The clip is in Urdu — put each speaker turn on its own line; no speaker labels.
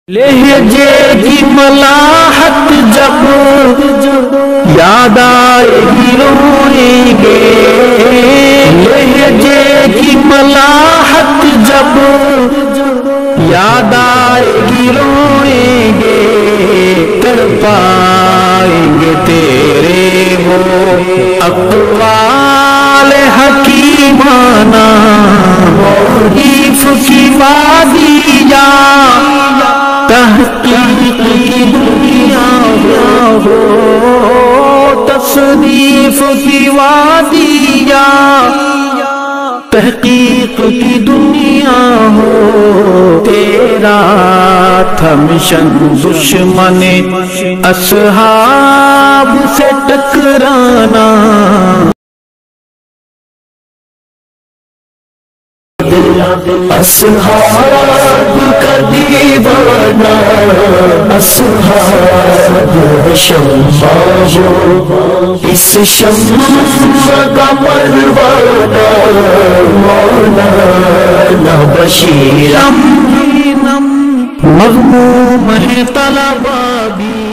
لہجے کی ملاحت جب یاد آئے گی روئیں گے، لہجے کی ملاحت جب یاد آئے گی روئیں گے، تڑپائیں گے تیرے وہ اقوال حکیمانہ، تعریف کی وادیاں تحقیق کی دنیا ہو، تصنیف کی وادیاں تحقیق کی دنیا ہو، تیرا تھا مشن دشمن اصحاب سے ٹکرانا، اصحاب کا دیوانہ، اصحاب شمع ہو، اس شمع کا پروانہ، مولانا بشیر مغموم ہے طلبہ بھی